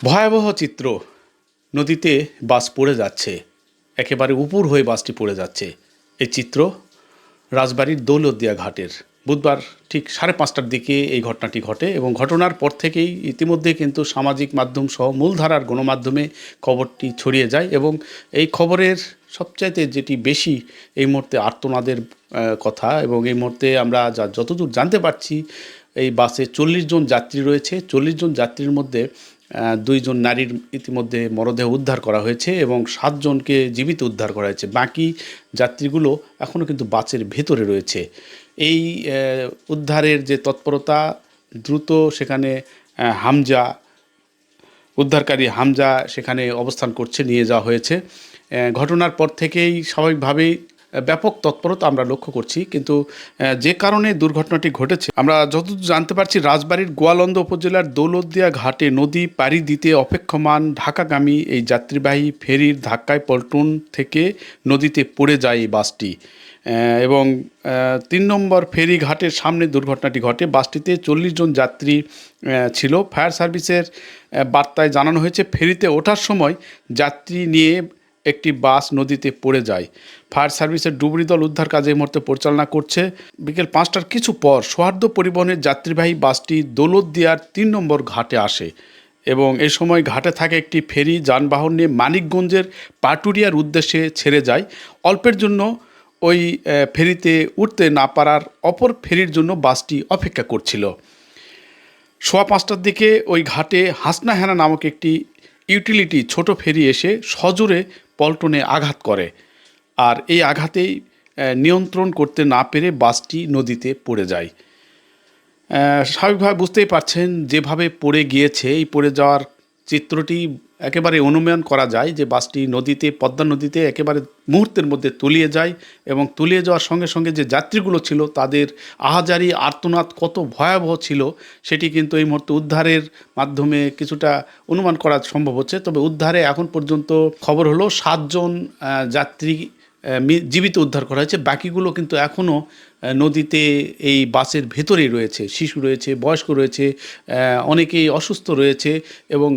ভয়াবহ চিত্র। নদীতে বাস পড়ে যাচ্ছে, একেবারে উপর হয়ে বাসটি পড়ে যাচ্ছে। এই চিত্র রাজবাড়ির দৌলতদিয়া ঘাটের। বুধবার ঠিক 5:30টার দিকে এই ঘটনাটি ঘটে এবং ঘটনার পর থেকেই ইতিমধ্যে কিন্তু সামাজিক মাধ্যম সহ মূলধারার গণমাধ্যমে খবরটি ছড়িয়ে যায় এবং এই খবরের সবচাইতে যেটি বেশি এই মুহূর্তে আর্তনাদের কথা। এবং এই মুহূর্তে আমরা যতদূর জানতে পারছি, এই বাসে 40 জন যাত্রী রয়েছে। 40 জন যাত্রীর মধ্যে 2 জন নারীর ইতিমধ্যে মরদেহ উদ্ধার করা হয়েছে এবং 7 জনকে জীবিত উদ্ধার করা হয়েছে। বাকি যাত্রীগুলো এখনও কিন্তু বাসের ভেতরে রয়েছে। এই উদ্ধারের যে তৎপরতা, দ্রুত সেখানে হামজা, উদ্ধারকারী হামজা সেখানে অবস্থান করছে, নিয়ে যাওয়া হয়েছে। ঘটনার পর থেকেই স্বাভাবিকভাবেই ব্যাপক তৎপরতা আমরা লক্ষ্য করছি, কিন্তু যে কারণে দুর্ঘটনাটি ঘটেছে আমরা যতদূর জানতে পারছি, রাজবাড়ির গোয়ালন্দ উপজেলার দৌলতদিয়া ঘাটে নদী পাড়ি দিতে অপেক্ষমান ঢাকাগামী এই যাত্রীবাহী ফেরির ধাক্কায় পল্টন থেকে নদীতে পড়ে যায় এই বাসটি এবং 3 নম্বর ফেরি ঘাটের সামনে দুর্ঘটনাটি ঘটে। বাসটিতে 40 জন যাত্রী ছিল। ফায়ার সার্ভিসের বার্তায় জানানো হয়েছে, ফেরিতে ওঠার সময় যাত্রী নিয়ে একটি বাস নদীতে পড়ে যায়। ফায়ার সার্ভিসের ডুবুরি দল উদ্ধার কাজ এই মুহূর্তে পরিচালনা করছে। বিকেল 5টার কিছু পর সৌহার্দ্য পরিবহনের যাত্রীবাহী বাসটি দৌলতদিয়ার 3 নম্বর ঘাটে আসে এবং এই সময় ঘাটে থাকা একটি ফেরি যানবাহন নিয়ে মানিকগঞ্জের পাটুরিয়ার উদ্দেশ্যে ছেড়ে যায়। অল্পের জন্য ওই ফেরিতে উঠতে না পারার অপর ফেরির জন্য বাসটি অপেক্ষা করছিল। 5:15টার দিকে ওই ঘাটে হাসনা হেনা নামক একটি ইউটিলিটি ছোট ফেরি এসে সজোরে পল্টনে আঘাত করে, আর এই আঘাতেই নিয়ন্ত্রণ করতে না পেরে বাসটি নদীতে পড়ে যায়। স্বাভাবিকভাবে বুঝতেই পারছেন, যেভাবে পড়ে গিয়েছে, এই পড়ে যাওয়ার চিত্রটি একেবারে অনুমান করা যায় যে বাসটি নদীতে, পদ্মা নদীতে একেবারে মুহূর্তের মধ্যে তলিয়ে যায় এবং তলিয়ে যাওয়ার সঙ্গে সঙ্গে যে যাত্রীগুলো ছিল তাদের আহাজারি আর্তনাদ কত ভয়াবহ ছিল সেটি কিন্তু এই মুহূর্তে উদ্ধারের মাধ্যমে কিছুটা অনুমান করা সম্ভব হচ্ছে। তবে উদ্ধারে এখন পর্যন্ত খবর হলো 7 জন যাত্রী জীবিত উদ্ধার করা হয়েছে। বাকিগুলো কিন্তু এখনও নদীতে এই বাসের ভেতরেই রয়েছে। শিশু রয়েছে, বয়স্ক রয়েছে, অনেকেই অসুস্থ রয়েছে এবং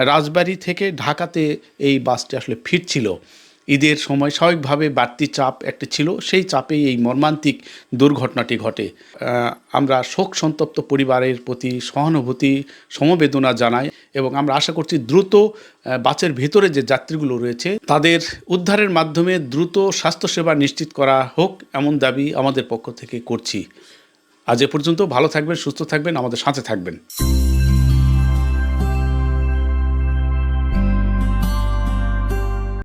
রাজবাড়ি থেকে ঢাকাতে এই বাসটি আসলে ফিরছিল। ঈদের সময় স্বাভাবিকভাবে বাড়তি চাপ একটা ছিল, সেই চাপেই এই মর্মান্তিক দুর্ঘটনাটি ঘটে। আমরা শোক সন্তপ্ত পরিবারের প্রতি সহানুভূতি, সমবেদনা জানাই এবং আমরা আশা করছি দ্রুত বাসের ভেতরে যে যাত্রীগুলো রয়েছে তাদের উদ্ধারের মাধ্যমে দ্রুত স্বাস্থ্যসেবা নিশ্চিত করা হোক, এমন দাবি আমাদের পক্ষ থেকে করছি। আজ এ পর্যন্ত। ভালো থাকবেন, সুস্থ থাকবেন, আমাদের সাথে থাকবেন।